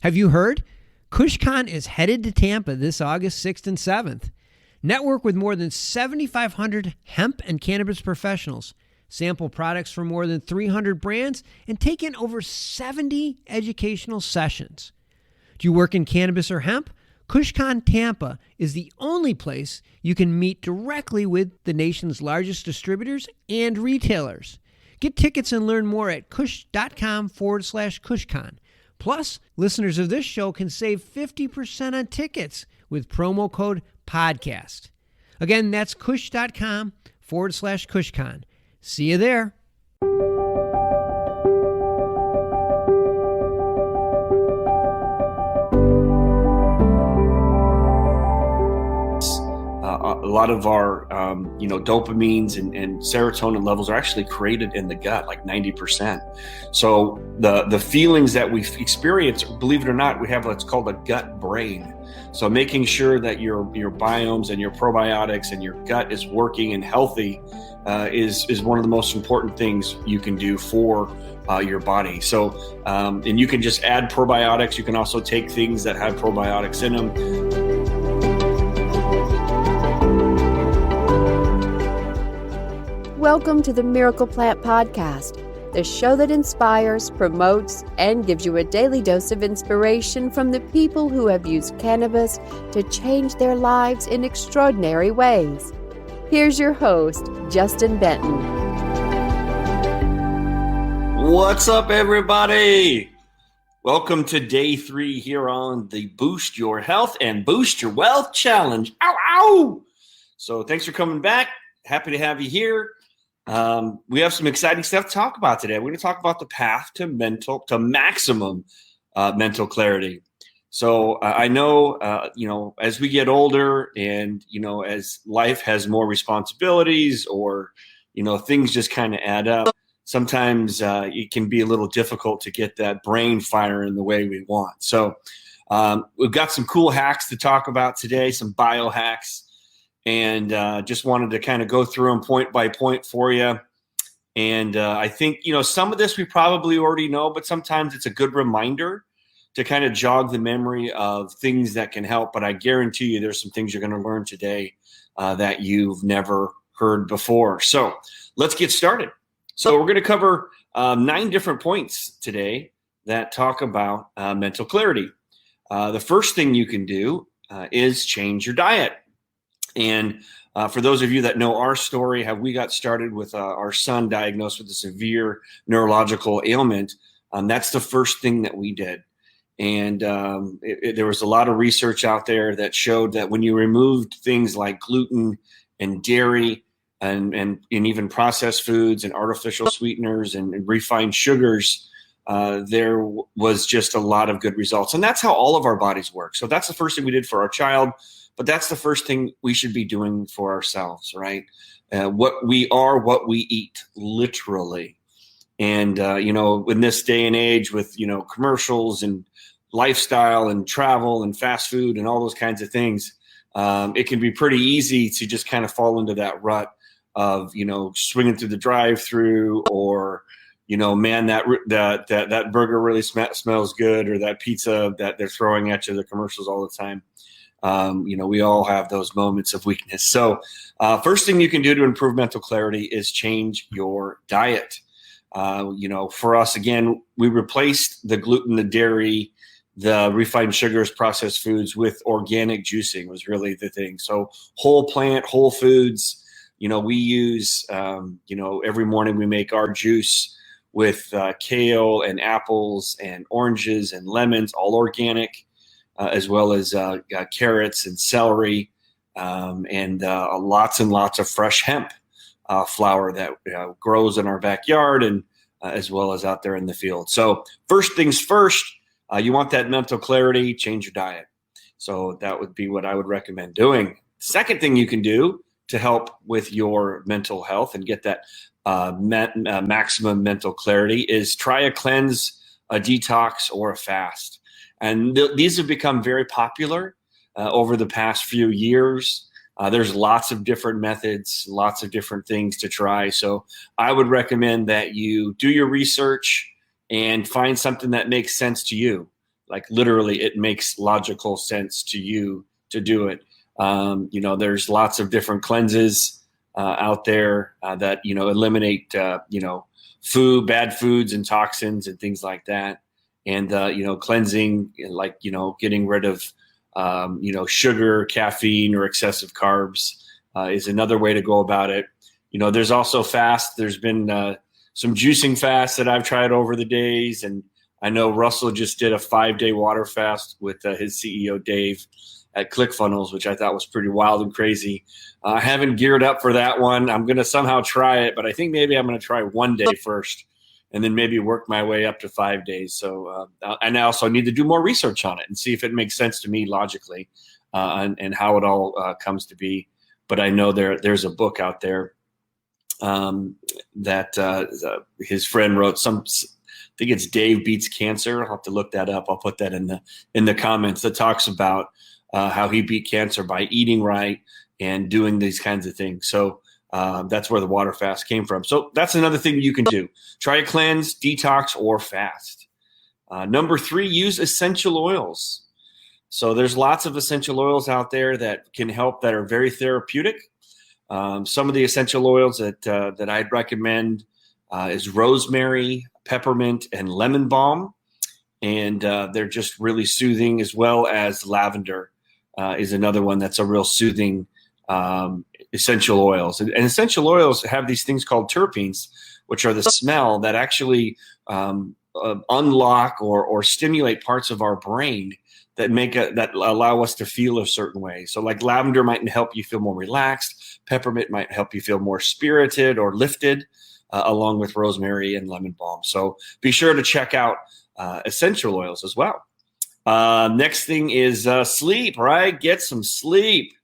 Have you heard? KushCon is headed to Tampa this August 6th and 7th. Network with more than 7,500 hemp and cannabis professionals, sample products from more than 300 brands, and take in over 70 educational sessions. Do you work in cannabis or hemp? KushCon Tampa is the only place you can meet directly with the nation's largest distributors and retailers. Get tickets and learn more at kush.com/KushCon. Plus, listeners of this show can save 50% on tickets with promo code PODCAST. Again, that's kush.com/KushCon. See you there. A lot of our, dopamines and serotonin levels are actually created in the gut, like 90%. So the feelings that we experience, believe it or not, we have what's called a gut brain. So making sure that your biomes and your probiotics and your gut is working and healthy is one of the most important things you can do for your body. So, and you can just add probiotics. You can also take things that have probiotics in them. Welcome to the Miracle Plant Podcast, the show that inspires, promotes, and gives you a daily dose of inspiration from the people who have used cannabis to change their lives in extraordinary ways. Here's your host, Justin Benton. What's up, everybody? Welcome to day 3 here on the Boost Your Health and Boost Your Wealth Challenge. Ow, ow! So thanks for coming back. Happy to have you here. We have some exciting stuff to talk about today. We're going to talk about the path to maximum mental clarity. So I know, as we get older and, as life has more responsibilities or, things just kind of add up, sometimes it can be a little difficult to get that brain firing the way we want. So we've got some cool hacks to talk about today, some biohacks. And just wanted to kind of go through them point by point for you. And I think, some of this we probably already know, but sometimes it's a good reminder to kind of jog the memory of things that can help. But I guarantee you there's some things you're going to learn today that you've never heard before. So let's get started. So we're going to cover 9 different points today that talk about mental clarity. The first thing you can do is change your diet. And for those of you that know our story, how we got started with our son diagnosed with a severe neurological ailment, that's the first thing that we did. And there was a lot of research out there that showed that when you removed things like gluten and dairy and even processed foods and artificial sweeteners and refined sugars, there was just a lot of good results. And that's how all of our bodies work. So that's the first thing we did for our child. But that's the first thing we should be doing for ourselves, right? What we are, what we eat, literally. And, in this day and age with, commercials and lifestyle and travel and fast food and all those kinds of things, it can be pretty easy to just kind of fall into that rut of, swinging through the drive-through or, man, that burger really smells good, or that pizza that they're throwing at you, the commercials all the time. We all have those moments of weakness. So first thing you can do to improve mental clarity is change your diet. For us, again, we replaced the gluten, the dairy, the refined sugars, processed foods with organic juicing was really the thing. So whole plant, whole foods, we use, every morning we make our juice with kale and apples and oranges and lemons, all organic. As well as carrots and celery, and lots and lots of fresh hemp flower that grows in our backyard and as well as out there in the field. So first things first, you want that mental clarity, change your diet. So that would be what I would recommend doing. Second thing you can do to help with your mental health and get that maximum mental clarity is try a cleanse, a detox, or a fast. And these have become very popular over the past few years. There's lots of different methods, lots of different things to try. So I would recommend that you do your research and find something that makes sense to you. like literally it makes logical sense to you to do it. There's lots of different cleanses out there that, eliminate, bad foods and toxins and things like that. And, cleansing, like, getting rid of, sugar, caffeine, or excessive carbs is another way to go about it. There's also fast. There's been some juicing fasts that I've tried over the days. And I know Russell just did a 5-day water fast with his CEO, Dave, at ClickFunnels, which I thought was pretty wild and crazy. I haven't geared up for that one. I'm going to somehow try it, but I think maybe I'm going to try 1 day first and then maybe work my way up to 5 days. So, and I also need to do more research on it and see if it makes sense to me logically and how it all comes to be. But I know there's a book out there that his friend wrote. I think it's Dave Beats Cancer. I'll have to look that up. I'll put that in the comments. That talks about how he beat cancer by eating right and doing these kinds of things. So that's where the water fast came from. So that's another thing you can do. Try a cleanse, detox, or fast. Number 3, use essential oils. So there's lots of essential oils out there that can help, that are very therapeutic. Some of the essential oils that I'd recommend is rosemary, peppermint, and lemon balm. And they're just really soothing, as well as lavender is another one that's a real soothing essential oils. And essential oils have these things called terpenes, which are the smell that actually unlock or stimulate parts of our brain that allow us to feel a certain way. So like lavender might help you feel more relaxed. Peppermint might help you feel more spirited or lifted, along with rosemary and lemon balm. So be sure to check out essential oils as well. Next thing is sleep, right? Get some sleep.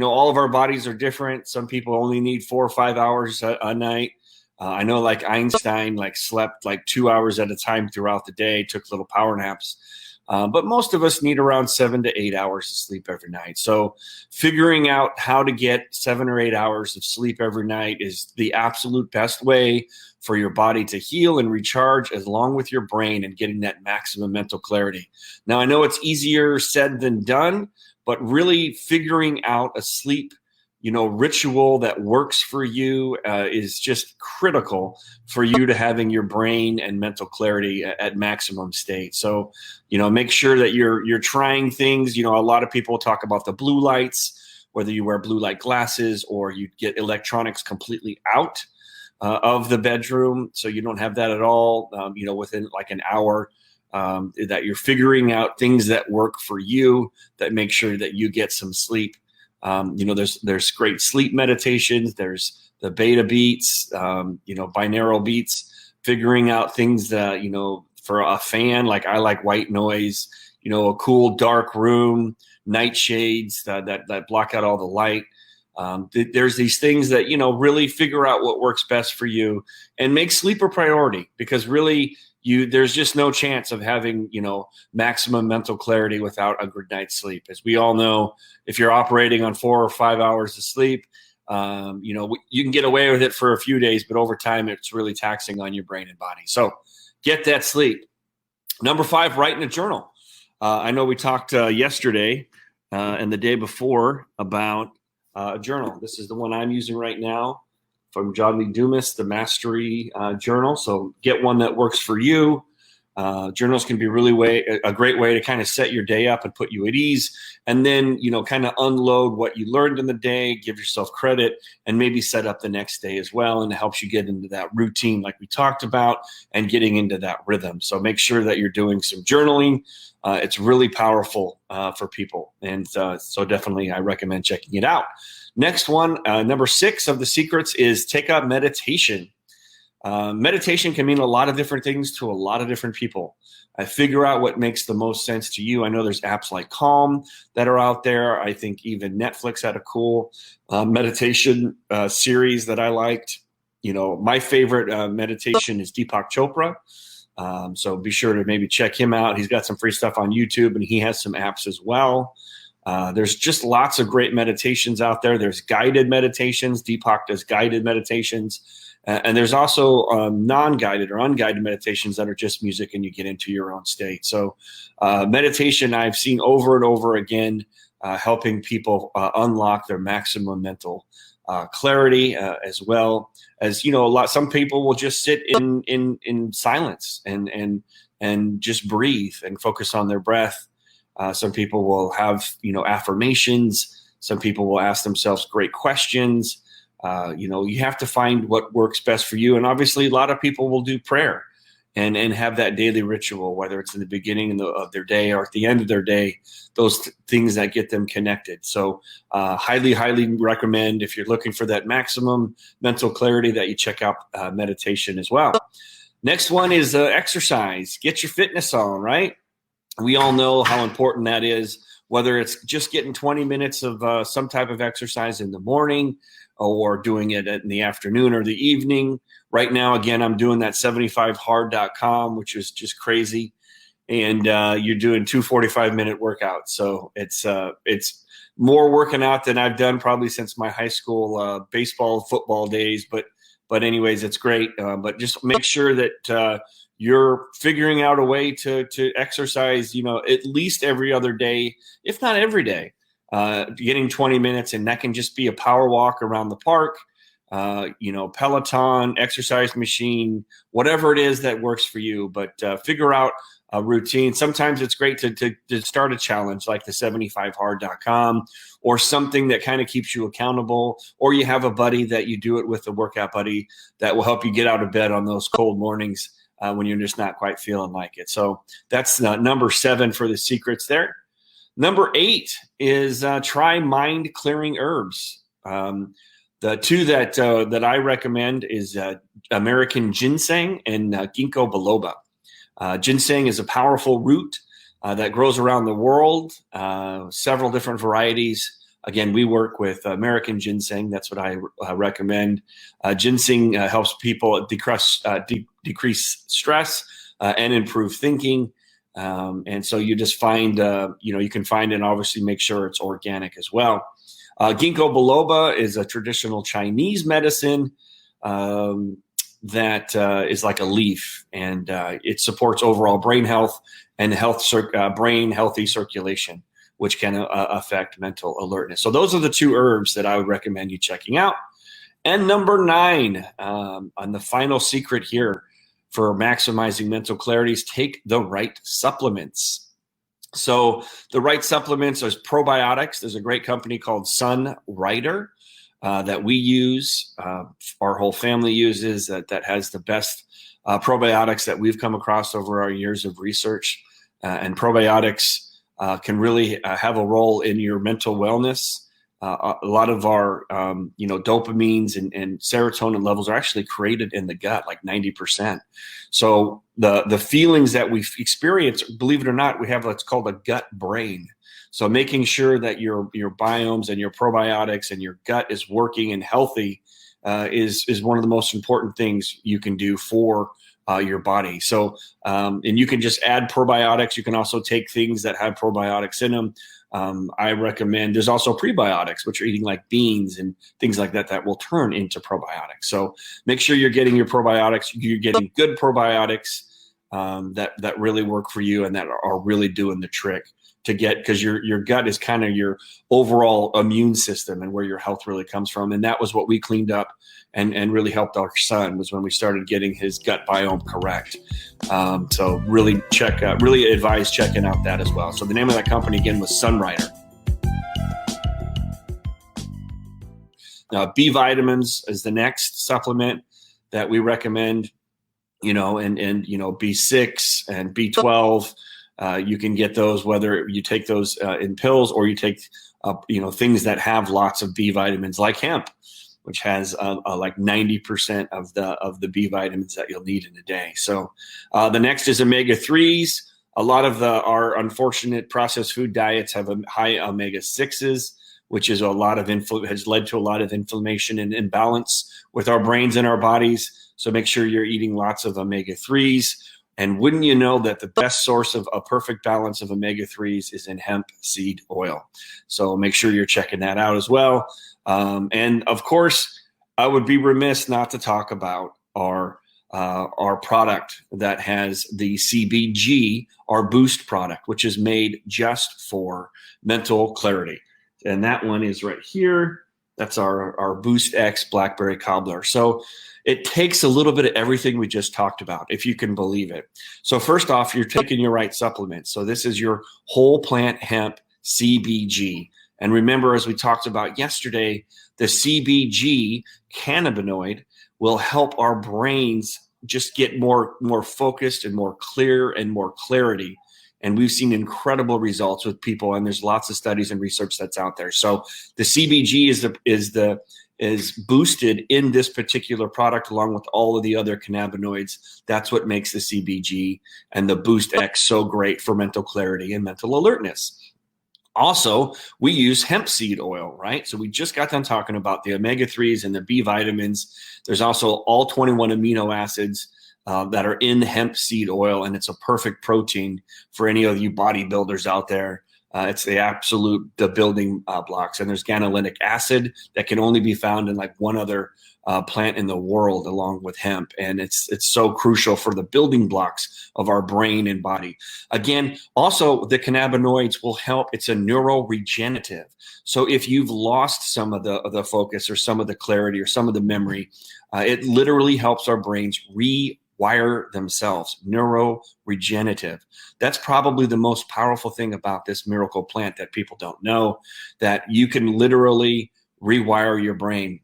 All of our bodies are different. Some people only need 4 or 5 hours a night. I know like Einstein slept 2 hours at a time throughout the day, took little power naps. But most of us need around 7 to 8 hours of sleep every night. So figuring out how to get 7 or 8 hours of sleep every night is the absolute best way for your body to heal and recharge, along with your brain, and getting that maximum mental clarity. Now, I know it's easier said than done, but really figuring out a sleep ritual that works for you is just critical for you to having your brain and mental clarity at maximum state. So, make sure that you're trying things. A lot of people talk about the blue lights, whether you wear blue light glasses or you get electronics completely out of the bedroom, so you don't have that at all. Within like an hour, that you're figuring out things that work for you, that make sure that you get some sleep. There's great sleep meditations. There's the beta beats, binaural beats, figuring out things that, for a fan, like I like white noise, a cool dark room, night shades that block out all the light. There's these things that, really figure out what works best for you and make sleep a priority, because really there's just no chance of having, maximum mental clarity without a good night's sleep. As we all know, if you're operating on 4 or 5 hours of sleep, you can get away with it for a few days, but over time, it's really taxing on your brain and body. So get that sleep. Number 5, write in a journal. I know we talked yesterday and the day before about a journal. This is the one I'm using right now from John Lee Dumas, the Mastery Journal. So get one that works for you. Journals can be a great way to kind of set your day up and put you at ease. And then, kind of unload what you learned in the day, give yourself credit, and maybe set up the next day as well. And it helps you get into that routine like we talked about and getting into that rhythm. So make sure that you're doing some journaling. It's really powerful for people. And so definitely I recommend checking it out. Next one, number 6 of the secrets is take up meditation. Meditation can mean a lot of different things to a lot of different people. Figure out what makes the most sense to you. I know there's apps like Calm that are out there. I think even Netflix had a cool meditation series that I liked. My favorite meditation is Deepak Chopra. So be sure to maybe check him out. He's got some free stuff on YouTube, and he has some apps as well. There's just lots of great meditations out there. There's guided meditations. Deepak does guided meditations. And there's also non-guided or unguided meditations that are just music and you get into your own state. So meditation I've seen over and over again, helping people unlock their maximum mental clarity, as well as, some people will just sit in silence and just breathe and focus on their breath. Some people will have, affirmations. Some people will ask themselves great questions. You have to find what works best for you. And obviously a lot of people will do prayer and have that daily ritual, whether it's in the beginning of their day or at the end of their day, those things that get them connected. So highly recommend, if you're looking for that maximum mental clarity, that you check out meditation as well. Next one is exercise. Get your fitness on, right? We all know how important that is, whether it's just getting 20 minutes of some type of exercise in the morning or doing it in the afternoon or the evening. Right now, again, I'm doing that 75hard.com, which is just crazy. And you're doing 2 45-minute workouts. So it's more working out than I've done probably since my high school baseball, football days. But anyways, it's great. But just make sure that you're figuring out a way to exercise, at least every other day, if not every day, getting 20 minutes. And that can just be a power walk around the park, Peloton, exercise machine, whatever it is that works for you. But figure out a routine. Sometimes it's great to start a challenge like the 75hard.com or something that kind of keeps you accountable, or you have a buddy that you do it with, a workout buddy that will help you get out of bed on those cold mornings when you're just not quite feeling like it. So that's number 7 for the secrets there. Number 8 is try mind clearing herbs. The two that I recommend is American ginseng and ginkgo biloba. Ginseng is a powerful root that grows around the world, several different varieties. Again, we work with American ginseng. That's what I recommend. Ginseng helps people decrease stress and improve thinking. And so you just find, you can find it and obviously make sure it's organic as well. Ginkgo biloba is a traditional Chinese medicine that is like a leaf, and it supports overall brain health and brain healthy circulation, which can affect mental alertness. So those are the 2 herbs that I would recommend you checking out. And number 9, on the final secret here for maximizing mental clarity, is take the right supplements. So the right supplements are probiotics. There's a great company called Sunwriter that we use. Our whole family uses that has the best probiotics that we've come across over our years of research. And probiotics can really have a role in your mental wellness. A lot of our, dopamines and serotonin levels are actually created in the gut, like 90%. So the feelings that we experience, believe it or not, we have what's called a gut brain. So making sure that your biomes and your probiotics and your gut is working and healthy is one of the most important things you can do for your body. So, and you can just add probiotics. You can also take things that have probiotics in them. I recommend, there's also prebiotics, which are eating like beans and things like that will turn into probiotics. So make sure you're getting your probiotics, you're getting good probiotics that really work for you and that are really doing the trick to get, because your gut is kind of your overall immune system and where your health really comes from. And that was what we cleaned up and really helped our son, was when we started getting his gut biome correct. So really really advise checking out that as well. So the name of that company again was Sunwriter. B vitamins is the next supplement that we recommend, and B6 and B12. You can get those whether you take those in pills or you take, things that have lots of B vitamins, like hemp, which has like 90% of the B vitamins that you'll need in a day. So the next is omega-3s. A lot of our unfortunate processed food diets have high omega-6s, which is has led to a lot of inflammation and imbalance with our brains and our bodies. So make sure you're eating lots of omega-3s. And wouldn't you know that the best source of a perfect balance of omega-3s is in hemp seed oil. So make sure you're checking that out as well. And of course, I would be remiss not to talk about our product that has the CBG, our Boost product, which is made just for mental clarity. And that one is right here. That's our Boost X Blackberry Cobbler. So it takes a little bit of everything we just talked about, if you can believe it. So first off, you're taking your right supplements. So this is your whole plant hemp CBG. And remember, as we talked about yesterday, the CBG cannabinoid will help our brains just get more focused and more clear and more clarity. And we've seen incredible results with people, and there's lots of studies and research that's out there. So the CBG is boosted in this particular product along with all of the other cannabinoids. That's what makes the CBG and the Boost X so great for mental clarity and mental alertness. Also, we use hemp seed oil, right? So we just got done talking about the omega-3s and the B vitamins. There's also all 21 amino acids that are in hemp seed oil, and it's a perfect protein for any of you bodybuilders out there. It's the building blocks. And there's ganolinic acid that can only be found in like one other plant in the world along with hemp. And it's so crucial for the building blocks of our brain and body. Again, also the cannabinoids will help. It's a neuroregenerative. So if you've lost some of the focus or some of the clarity or some of the memory, it literally helps our brains rewire themselves. Neuroregenerative. That's probably the most powerful thing about this miracle plant that people don't know, that you can literally rewire your brain.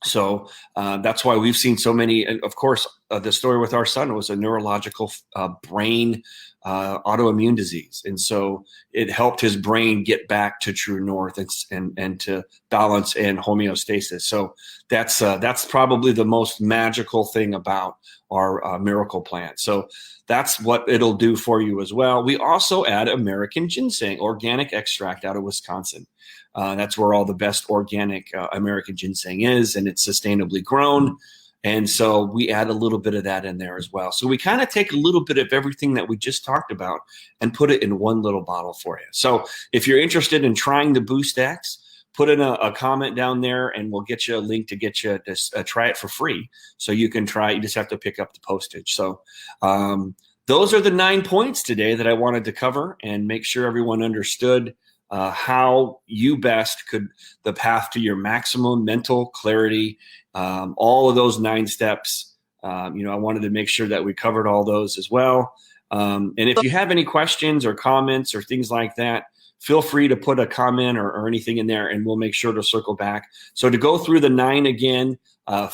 So that's why we've seen so many. And of course, the story with our son was a neurological brain autoimmune disease. And so it helped his brain get back to true north and to balance and homeostasis. So that's probably the most magical thing about our miracle plant. So that's what it'll do for you as well. We also add American ginseng, organic extract out of Wisconsin. That's where all the best organic American ginseng is, and it's sustainably grown. And so we add a little bit of that in there as well. So we kind of take a little bit of everything that we just talked about and put it in one little bottle for you. So if you're interested in trying the Boost X, put in a comment down there and we'll get you a link to get you to try it for free. So you can try it. You just have to pick up the postage. So those are the 9 points today that I wanted to cover and make sure everyone understood how you best could the path to your maximum mental clarity, all of those 9 steps. I wanted to make sure that we covered all those as well. And if you have any questions or comments or things like that, feel free to put a comment or anything in there, and we'll make sure to circle back. So to go through the 9 again,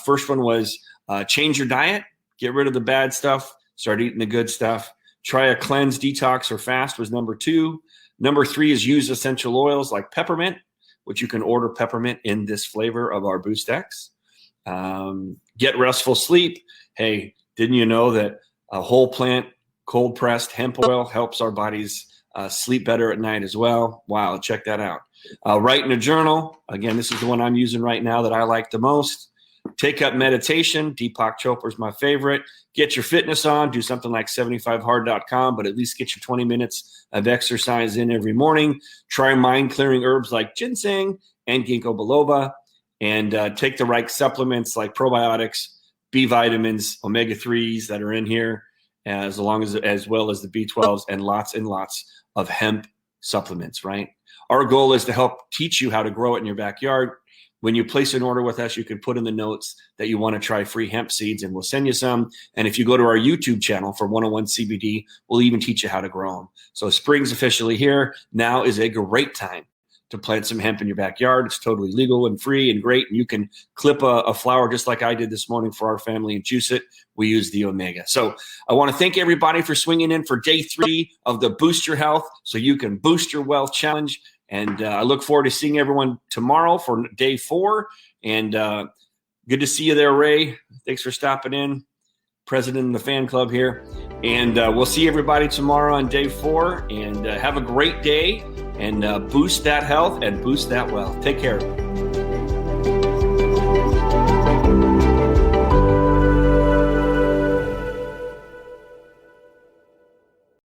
first one was change your diet, get rid of the bad stuff, start eating the good stuff. Try a cleanse, detox, or fast was number 2. Number 3 is use essential oils like peppermint, which you can order peppermint in this flavor of our Boost X. Get restful sleep. Hey, didn't you know that a whole plant cold pressed hemp oil helps our bodies sleep better at night as well? Wow, check that out. Write in a journal. Again, this is the one I'm using right now that I like the most. Take up meditation. Deepak Chopra is my favorite. Get your fitness on. Do something like 75hard.com, but at least get your 20 minutes of exercise in every morning. Try mind-clearing herbs like ginseng and ginkgo biloba, and take the right supplements like probiotics, B vitamins, omega-3s that are in here, as well as the B12s, and lots of hemp supplements, right? Our goal is to help teach you how to grow it in your backyard. When you place an order with us, you can put in the notes that you want to try free hemp seeds, and we'll send you some. And if you go to our YouTube channel for 101 CBD, we'll even teach you how to grow them. So spring's officially here. Now is a great time to plant some hemp in your backyard. It's totally legal and free and great. And you can clip a flower just like I did this morning for our family and juice it. We use the Omega. So I want to thank everybody for swinging in for day 3 of the Boost Your Health so you can boost your wealth challenge. And I look forward to seeing everyone tomorrow for day 4. And good to see you there, Ray. Thanks for stopping in. President of the fan club here. And we'll see everybody tomorrow on day 4. And have a great day. And boost that health and boost that wealth. Take care.